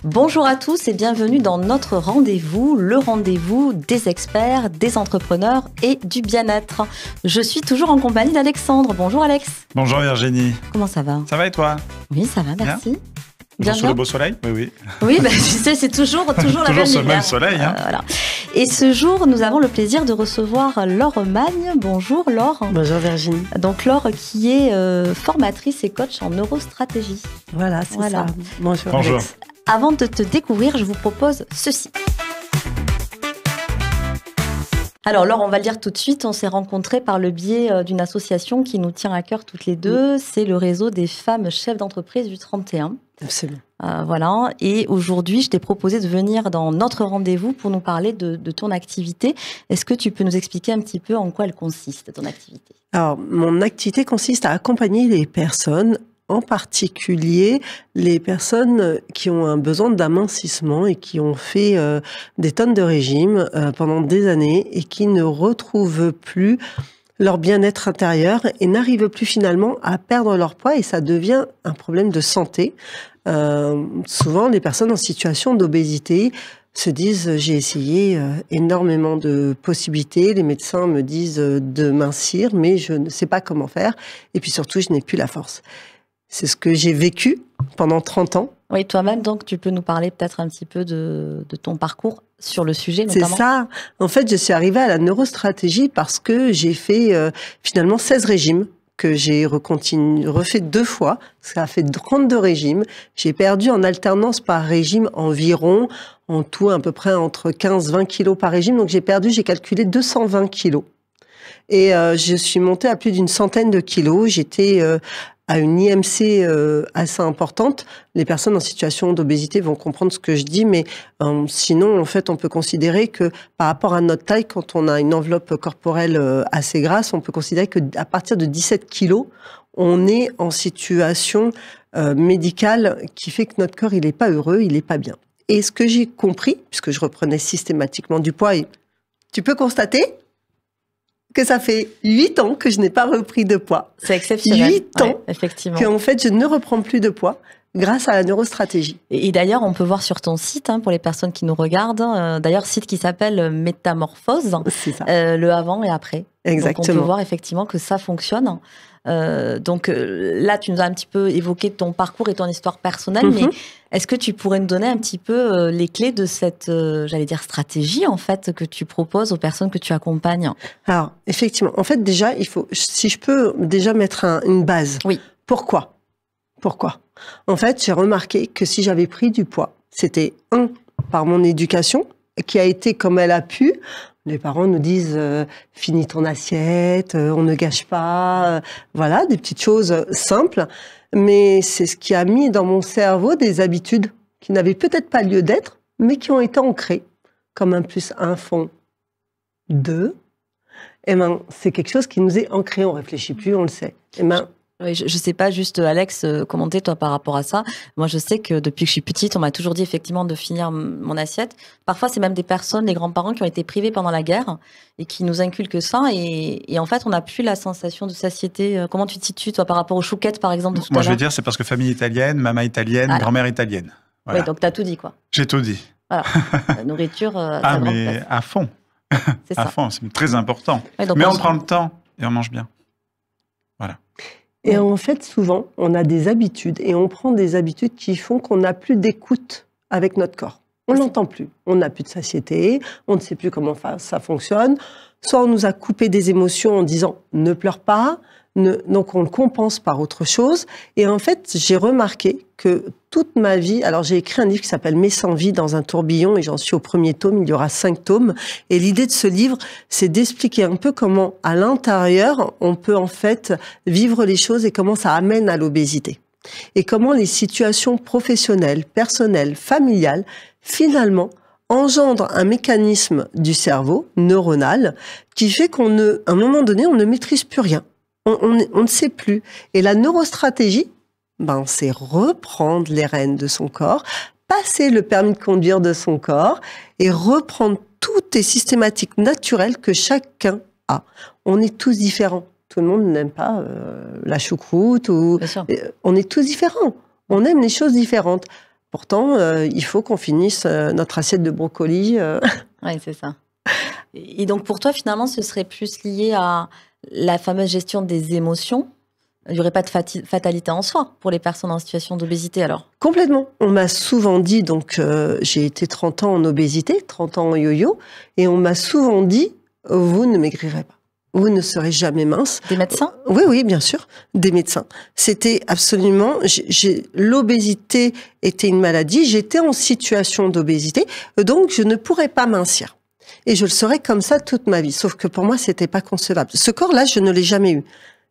Bonjour à tous et bienvenue dans notre rendez-vous, le rendez-vous des experts, des entrepreneurs et du bien-être. Je suis toujours en compagnie d'Alexandre. Bonjour Alex. Bonjour Virginie. Comment ça va? Ça va et toi? Oui, ça va, merci. Bien sous le beau soleil? Oui. Oui, tu sais, c'est toujours la toujours ce même soleil. Voilà. Et ce jour, nous avons le plaisir de recevoir Laure Magne. Bonjour Laure. Bonjour Virginie. Donc Laure qui est formatrice et coach en neurostratégie. Voilà, c'est ça. Bonjour. Alex. Avant de te découvrir, je vous propose ceci. Alors Laure, on va le dire tout de suite, on s'est rencontrés par le biais d'une association qui nous tient à cœur toutes les deux. C'est le réseau des femmes chefs d'entreprise du 31. Absolument. Voilà. Et aujourd'hui, je t'ai proposé de venir dans notre rendez-vous pour nous parler de ton activité. Est-ce que tu peux nous expliquer un petit peu en quoi elle consiste, ton activité? Alors, mon activité consiste à accompagner les personnes, en particulier les personnes qui ont un besoin d'amincissement et qui ont fait des tonnes de régime pendant des années et qui ne retrouvent plus leur bien-être intérieur et n'arrivent plus finalement à perdre leur poids et ça devient un problème de santé. Souvent, les personnes en situation d'obésité se disent j'ai essayé énormément de possibilités, les médecins me disent de mincir mais je ne sais pas comment faire et puis surtout je n'ai plus la force. C'est ce que j'ai vécu pendant 30 ans. Oui, toi-même, donc, tu peux nous parler peut-être un petit peu de ton parcours sur le sujet, notamment. C'est ça. En fait, je suis arrivée à la neurostratégie parce que j'ai fait finalement 16 régimes que j'ai refait 2 fois. Ça a fait 32 régimes. J'ai perdu en alternance par régime environ, en tout à peu près entre 15-20 kilos par régime. Donc j'ai calculé 220 kilos. Et je suis montée à plus d'une centaine de kilos. J'étais à une IMC assez importante. Les personnes en situation d'obésité vont comprendre ce que je dis, mais sinon, en fait, on peut considérer que par rapport à notre taille, quand on a une enveloppe corporelle assez grasse, on peut considérer qu'à partir de 17 kilos, on est en situation médicale qui fait que notre corps, il n'est pas heureux, il n'est pas bien. Et ce que j'ai compris, puisque je reprenais systématiquement du poids, et tu peux constater que ça fait 8 ans que je n'ai pas repris de poids. C'est exceptionnel. 8 ans effectivement. qu'en fait, je ne reprends plus de poids grâce à la neurostratégie. Et d'ailleurs, on peut voir sur ton site, pour les personnes qui nous regardent, d'ailleurs, site qui s'appelle Métamorphose, c'est ça. Le avant et après. Exactement. Donc, on peut voir effectivement que ça fonctionne. Donc là, tu nous as un petit peu évoqué ton parcours et ton histoire personnelle, mais est-ce que tu pourrais nous donner un petit peu les clés de cette, j'allais dire, stratégie, en fait, que tu proposes aux personnes que tu accompagnes? Alors, effectivement, en fait, déjà, il faut, si je peux déjà mettre une base. Oui. Pourquoi? En fait, j'ai remarqué que si j'avais pris du poids, c'était par mon éducation, qui a été comme elle a pu. Les parents nous disent finis ton assiette, on ne gâche pas, voilà, des petites choses simples. Mais c'est ce qui a mis dans mon cerveau des habitudes qui n'avaient peut-être pas lieu d'être, mais qui ont été ancrées, comme 1 + 1 font 2. Eh ben, c'est quelque chose qui nous est ancré, on réfléchit plus, on le sait. Eh ben, oui, je sais pas juste, Alex, commenter toi par rapport à ça. Moi, je sais que depuis que je suis petite, on m'a toujours dit effectivement de finir mon assiette. Parfois, c'est même des personnes, des grands-parents qui ont été privés pendant la guerre et qui nous inculquent ça. Et en fait, on n'a plus la sensation de satiété. Comment tu te situes, toi, par rapport aux chouquettes, par exemple, de tout à l'heure? Moi, je vais dire, c'est parce que famille italienne, maman italienne, grand-mère italienne. Voilà. Oui, donc tu as tout dit, quoi. J'ai tout dit. Voilà. La nourriture, ah, mais à fond. C'est à ça. fond, c'est très important. Oui, donc mais on prend le temps et on mange bien. Voilà. Et en fait, souvent, on a des habitudes et on prend des habitudes qui font qu'on n'a plus d'écoute avec notre corps. On l'entend plus. On n'a plus de satiété, on ne sait plus comment ça fonctionne. Soit on nous a coupé des émotions en disant « ne pleure pas », donc on le compense par autre chose. Et en fait, j'ai remarqué que toute ma vie, alors j'ai écrit un livre qui s'appelle « Mes 100 vies dans un tourbillon » et j'en suis au 1er tome, il y aura 5 tomes. Et l'idée de ce livre, c'est d'expliquer un peu comment, à l'intérieur, on peut en fait vivre les choses et comment ça amène à l'obésité. Et comment les situations professionnelles, personnelles, familiales, finalement, engendrent un mécanisme du cerveau neuronal qui fait qu'à un moment donné, on ne maîtrise plus rien. On ne sait plus. Et la neurostratégie, c'est reprendre les rênes de son corps, passer le permis de conduire de son corps et reprendre toutes les systématiques naturelles que chacun a. On est tous différents. Tout le monde n'aime pas la choucroute. On est tous différents. On aime les choses différentes. Pourtant, il faut qu'on finisse notre assiette de brocoli. Oui, c'est ça. Et donc, pour toi, finalement, ce serait plus lié à la fameuse gestion des émotions. Il n'y aurait pas de fatalité en soi pour les personnes en situation d'obésité, alors? Complètement. On m'a souvent dit, donc j'ai été 30 ans en obésité, 30 ans en yo-yo, et on m'a souvent dit, vous ne maigrirez pas. Vous ne serez jamais mince. Des médecins? Oui, oui, bien sûr, des médecins. C'était absolument... L'obésité était une maladie, j'étais en situation d'obésité, donc je ne pourrais pas mincir. Et je le serais comme ça toute ma vie. Sauf que pour moi, c'était pas concevable. Ce corps-là, je ne l'ai jamais eu.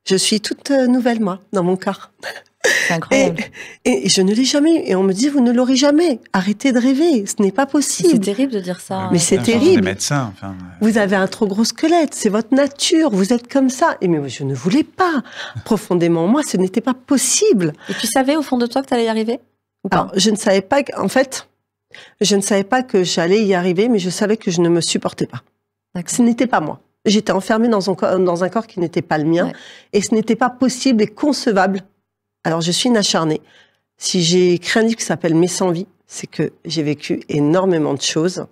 Je suis toute nouvelle, moi, dans mon corps. C'est incroyable. Et je ne l'ai jamais eu. Et on me dit, vous ne l'aurez jamais. Arrêtez de rêver. Ce n'est pas possible. C'est terrible de dire ça. Mais c'est terrible. Les médecins, enfin... Vous avez un trop gros squelette. C'est votre nature. Vous êtes comme ça. Et mais je ne voulais pas. Profondément, moi, ce n'était pas possible. Et tu savais au fond de toi que tu allais y arriver? Ou pas? Alors, je ne savais pas. En fait, je ne savais pas que j'allais y arriver, mais je savais que je ne me supportais pas. Ce n'était pas moi. J'étais enfermée dans un corps qui n'était pas le mien. Ouais. Et ce n'était pas possible et concevable. Alors, je suis une acharnée. Si j'ai écrit un livre qui s'appelle Mes 100 vies, c'est que j'ai vécu énormément de choses.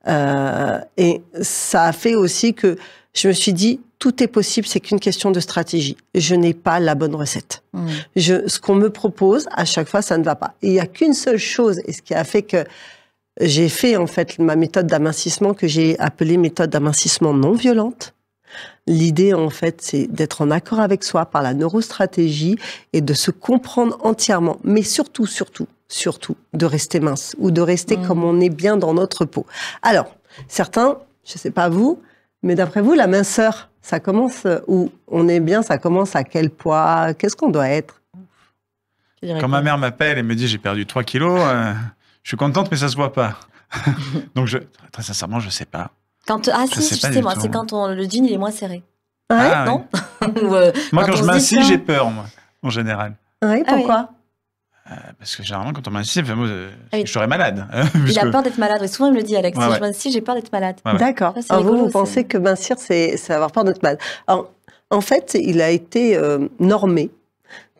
Et ça a fait aussi que je me suis dit, tout est possible, c'est qu'une question de stratégie. Je n'ai pas la bonne recette. Ce qu'on me propose, à chaque fois, ça ne va pas. Et il n'y a qu'une seule chose, et ce qui a fait que j'ai fait en fait ma méthode d'amincissement que j'ai appelée méthode d'amincissement non violente. L'idée en fait c'est d'être en accord avec soi par la neurostratégie et de se comprendre entièrement, mais surtout de rester mince ou de rester comme on est bien dans notre peau. Alors certains, je sais pas vous, mais d'après vous la minceur, ça commence où on est bien, ça commence à quel poids, qu'est-ce qu'on doit être? Quand ma mère m'appelle et me dit j'ai perdu 3 kilos, je suis contente, mais ça se voit pas. Donc, très sincèrement, je sais pas. Si, je sais, moi, c'est quand le jean il est moins serré. Ouais, non Moi, quand je m'assis, j'ai peur, moi, en général. Oui, pourquoi? Parce que généralement, quand on m'assit, je serais malade. Il a peur d'être malade. Et souvent, il me le dit, Alex. Si je m'assis, j'ai peur d'être malade. D'accord. Alors, vous pensez que mincir, c'est avoir peur d'être malade. Alors, en fait, il a été normé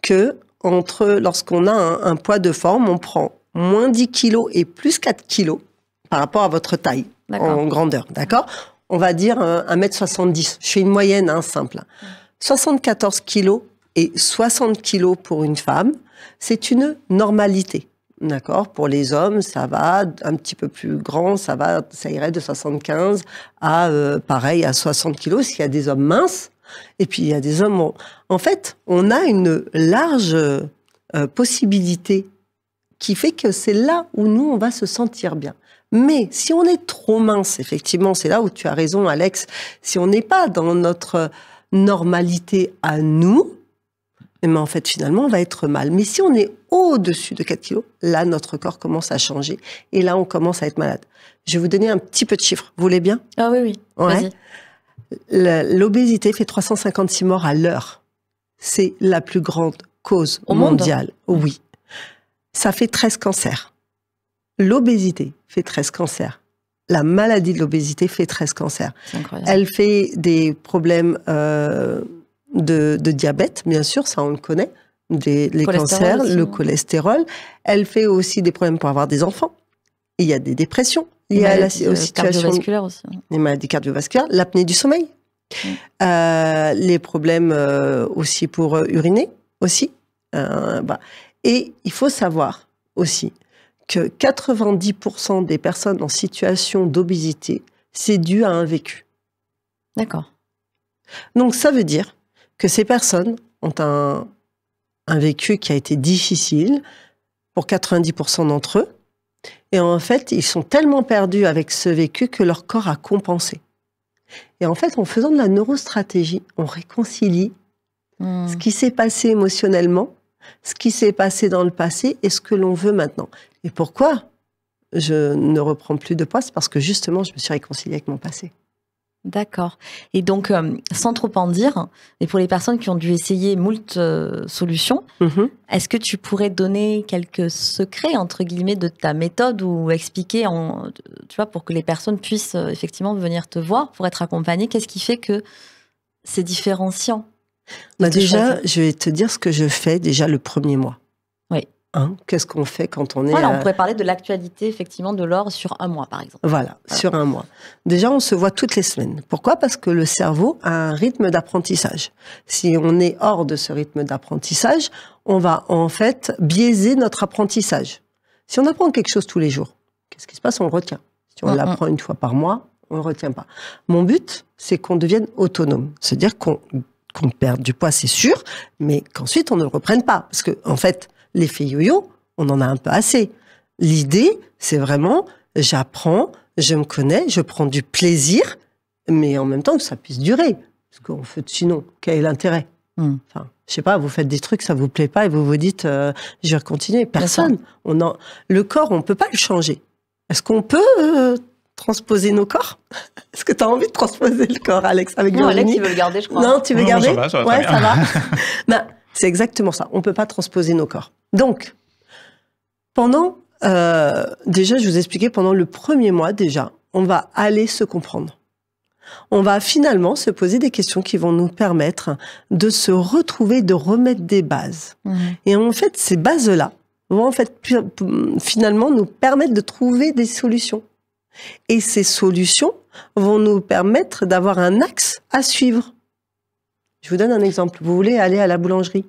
que lorsqu'on a un poids de forme, on prend moins 10 kilos et plus 4 kilos par rapport à votre taille en grandeur, d'accord? On va dire 1m70. Je fais une moyenne simple. 74 kilos et 60 kilos pour une femme, c'est une normalité, d'accord? Pour les hommes, ça va un petit peu plus grand, ça irait de 75 à pareil à 60 kilos s'il y a des hommes minces. Et puis il y a des hommes... En fait, on a une large possibilité qui fait que c'est là où nous, on va se sentir bien. Mais si on est trop mince, effectivement, c'est là où tu as raison, Alex, si on n'est pas dans notre normalité à nous, eh bien, en fait, finalement, on va être mal. Mais si on est au-dessus de 4 kilos, là, notre corps commence à changer. Et là, on commence à être malade. Je vais vous donner un petit peu de chiffres. Vous voulez bien? Ah oui, ouais. Vas-y. L'obésité fait 356 morts à l'heure. C'est la plus grande cause mondiale. Oui. Ça fait 13 cancers. L'obésité fait 13 cancers. La maladie de l'obésité fait 13 cancers. C'est incroyable. Elle fait des problèmes de diabète, bien sûr, ça on le connaît, les cancers, aussi, le cholestérol. Elle fait aussi des problèmes pour avoir des enfants. Il y a des dépressions liées à la situation cardiovasculaire aussi. Les maladies cardiovasculaires, l'apnée du sommeil, les problèmes aussi pour uriner aussi. Et il faut savoir aussi que 90% des personnes en situation d'obésité, c'est dû à un vécu. D'accord. Donc ça veut dire que ces personnes ont un vécu qui a été difficile pour 90% d'entre eux. Et en fait, ils sont tellement perdus avec ce vécu que leur corps a compensé. Et en fait, en faisant de la neurostratégie, on réconcilie ce qui s'est passé émotionnellement, ce qui s'est passé dans le passé et ce que l'on veut maintenant. Et pourquoi je ne reprends plus de poids? C'est parce que justement, je me suis réconciliée avec mon passé. D'accord. Et donc, sans trop en dire, et pour les personnes qui ont dû essayer moult solutions, est-ce que tu pourrais donner quelques secrets, entre guillemets, de ta méthode ou expliquer, tu vois, pour que les personnes puissent effectivement venir te voir, pour être accompagnées? Qu'est-ce qui fait que c'est différenciant? Déjà, je vais te dire ce que je fais déjà le premier mois. Oui. Hein, qu'est-ce qu'on fait quand on est... Voilà, on pourrait parler de l'actualité, effectivement, de l'or sur un mois, par exemple. Voilà, sur un mois. Déjà, on se voit toutes les semaines. Pourquoi ? Parce que le cerveau a un rythme d'apprentissage. Si on est hors de ce rythme d'apprentissage, on va en fait biaiser notre apprentissage. Si on apprend quelque chose tous les jours, qu'est-ce qui se passe ? On le retient. Si on l'apprend une fois par mois, on le retient pas. Mon but, c'est qu'on devienne autonome. C'est-à-dire qu'on perde du poids, c'est sûr, mais qu'ensuite, on ne le reprenne pas. Parce que, en fait, l'effet yo-yo, on en a un peu assez. L'idée, c'est vraiment, j'apprends, je me connais, je prends du plaisir, mais en même temps que ça puisse durer. Parce qu'on fait sinon, quel est l'intérêt ? Enfin, je sais pas, vous faites des trucs, ça vous plaît pas et vous vous dites, je vais continuer. Personne. Le corps, on peut pas le changer. Est-ce qu'on peut transposer nos corps ? Est-ce que tu as envie de transposer le corps, Alex, avec Virginie ? Alex, il veut le garder, je crois. Non, tu veux garder ? Ça va, ouais, ça va. Ben, c'est exactement ça. On peut pas transposer nos corps. Donc, pendant, déjà, je vous expliquais, pendant le premier mois, déjà, on va aller se comprendre. On va finalement se poser des questions qui vont nous permettre de se retrouver, de remettre des bases. Et en fait, ces bases-là vont en fait finalement nous permettre de trouver des solutions. Et ces solutions vont nous permettre d'avoir un axe à suivre. Je vous donne un exemple. Vous voulez aller à la boulangerie.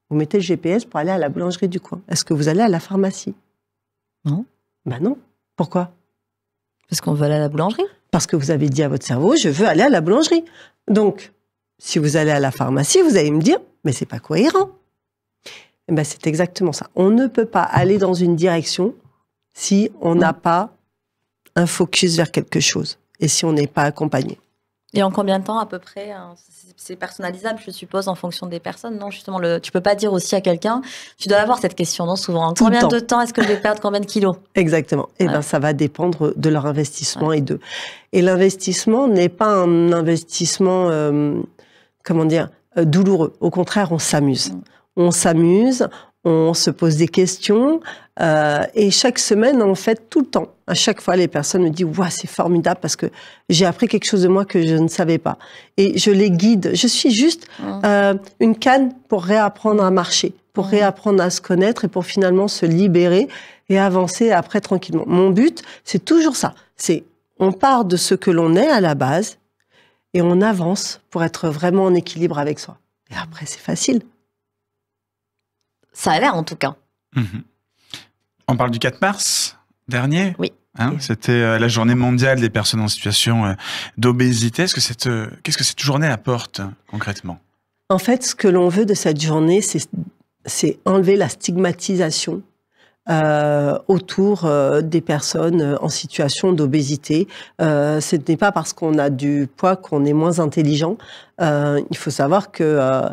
Vous mettez le GPS pour aller à la boulangerie du coin. Est-ce que vous allez à la pharmacie ? Non. Ben non. Pourquoi ? Parce qu'on veut aller à la boulangerie. Parce que vous avez dit à votre cerveau, je veux aller à la boulangerie. Donc, si vous allez à la pharmacie, vous allez me dire, mais c'est pas cohérent. Eh ben, c'est exactement ça. On ne peut pas aller dans une direction si on n'a pas un focus vers quelque chose et si on n'est pas accompagné. Et en combien de temps à peu près ? C'est personnalisable, je suppose, en fonction des personnes. Non, justement, tu peux pas dire aussi à quelqu'un, tu dois avoir cette question, non, souvent. En combien de temps est-ce que je vais perdre combien de kilos ? Exactement. Eh ben, ça va dépendre de leur investissement et l'investissement n'est pas un investissement, douloureux. Au contraire, on s'amuse. On s'amuse, on se pose des questions, et chaque semaine, en fait, tout le temps, à chaque fois, les personnes me disent « Ouah, c'est formidable parce que j'ai appris quelque chose de moi que je ne savais pas. » Et je les guide. Je suis juste une canne pour réapprendre à marcher, pour réapprendre à se connaître et pour finalement se libérer et avancer après tranquillement. Mon but, c'est toujours ça. C'est on part de ce que l'on est à la base et on avance pour être vraiment en équilibre avec soi. Et après, c'est facile. Ça a l'air, en tout cas. On parle du 4 mars dernier. Oui. C'était la journée mondiale des personnes en situation d'obésité. Qu'est-ce que cette journée apporte concrètement ? En fait, ce que l'on veut de cette journée, c'est enlever la stigmatisation autour des personnes en situation d'obésité. Ce n'est pas parce qu'on a du poids qu'on est moins intelligent. Il faut savoir que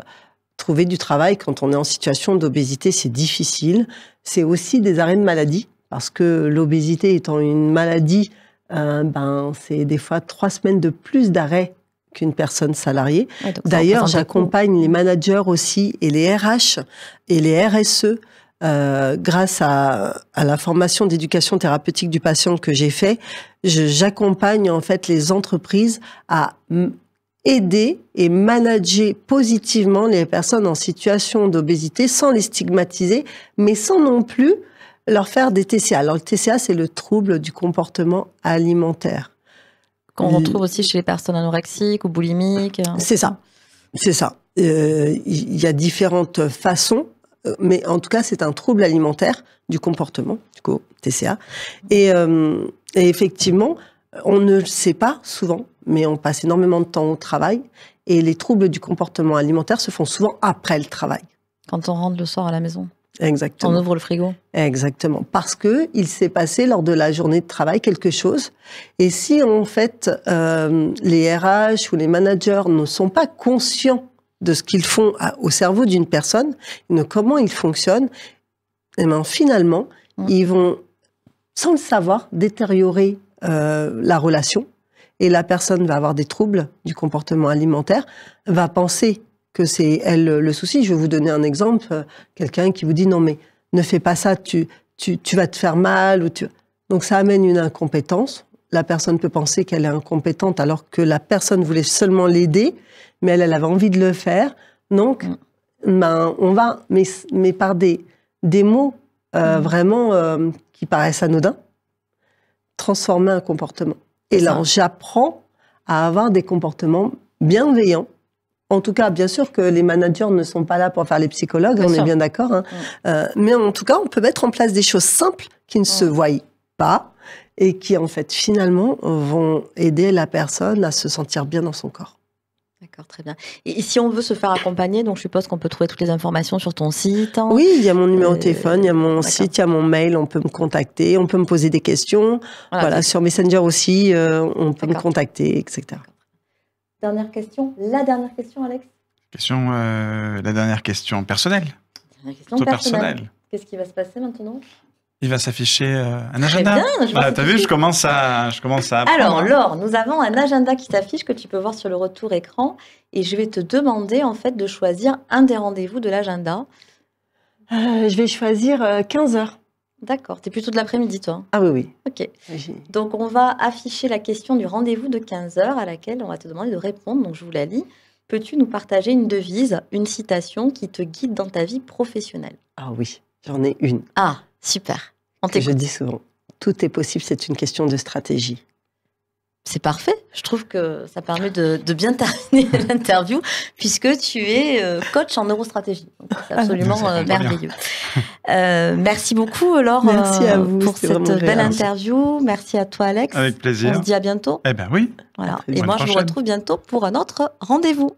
trouver du travail quand on est en situation d'obésité, c'est difficile. C'est aussi des arrêts de maladie, parce que l'obésité étant une maladie, c'est des fois 3 semaines de plus d'arrêt qu'une personne salariée. Ouais, d'ailleurs, j'accompagne les managers aussi et les RH et les RSE grâce à la formation d'éducation thérapeutique du patient que j'ai fait. J'accompagne en fait les entreprises à aider et manager positivement les personnes en situation d'obésité sans les stigmatiser, mais sans non plus leur faire des TCA. Alors, le TCA, c'est le trouble du comportement alimentaire. Qu'on retrouve aussi chez les personnes anorexiques ou boulimiques. C'est ça. C'est ça. Il y a différentes façons, mais en tout cas, c'est un trouble alimentaire du comportement, du coup, TCA. Et effectivement, on ne le sait pas souvent, mais on passe énormément de temps au travail et les troubles du comportement alimentaire se font souvent après le travail. Quand on rentre le soir à la maison. Exactement. On ouvre le frigo. Exactement. Parce que il s'est passé lors de la journée de travail quelque chose. Et si en fait les RH ou les managers ne sont pas conscients de ce qu'ils font au cerveau d'une personne, de comment ils fonctionnent, et bien finalement ils vont, sans le savoir, détériorer la relation. Et la personne va avoir des troubles du comportement alimentaire, va penser que c'est elle le souci. Je vais vous donner un exemple. Quelqu'un qui vous dit « Non, mais ne fais pas ça, tu vas te faire mal. » Donc, ça amène une incompétence. La personne peut penser qu'elle est incompétente alors que la personne voulait seulement l'aider, mais elle avait envie de le faire. Donc, on va, mais par des des mots vraiment qui paraissent anodins, transformer un comportement. Et là, j'apprends à avoir des comportements bienveillants. En tout cas, bien sûr que les managers ne sont pas là pour faire les psychologues, on est bien d'accord. Hein. Mais en tout cas, on peut mettre en place des choses simples qui ne se voient pas et qui, en fait, finalement, vont aider la personne à se sentir bien dans son corps. D'accord, très bien. Et si on veut se faire accompagner, donc je suppose qu'on peut trouver toutes les informations sur ton site. Hein. Oui, il y a mon numéro de téléphone, il y a mon site, il y a mon mail, on peut me contacter, on peut me poser des questions. Voilà, sur Messenger aussi, on peut me contacter, etc. Dernière question. La dernière question, Alex. La dernière question personnelle. La question personnelle. Qu'est-ce qui va se passer maintenant? Il va s'afficher un agenda. T'as vu, je commence à apprendre. Alors, Laure, nous avons un agenda qui s'affiche que tu peux voir sur le retour écran. Et je vais te demander, en fait, de choisir un des rendez-vous de l'agenda. Je vais choisir 15h. D'accord. Tu es plutôt de l'après-midi, toi? Ah oui. Ok. Donc, on va afficher la question du rendez-vous de 15h à laquelle on va te demander de répondre. Donc, je vous la lis. Peux-tu nous partager une devise, une citation qui te guide dans ta vie professionnelle? Ah oui, j'en ai une. Ah, super. Je dis souvent, tout est possible, c'est une question de stratégie. C'est parfait. Je trouve que ça permet de bien terminer l'interview puisque tu es coach en neurostratégie. C'est absolument merveilleux. Merci beaucoup, Laure, merci à vous, pour cette belle interview. Merci à toi, Alex. Avec plaisir. On se dit à bientôt. Eh bien oui. Voilà. Et moi, je vous retrouve bientôt pour un autre rendez-vous.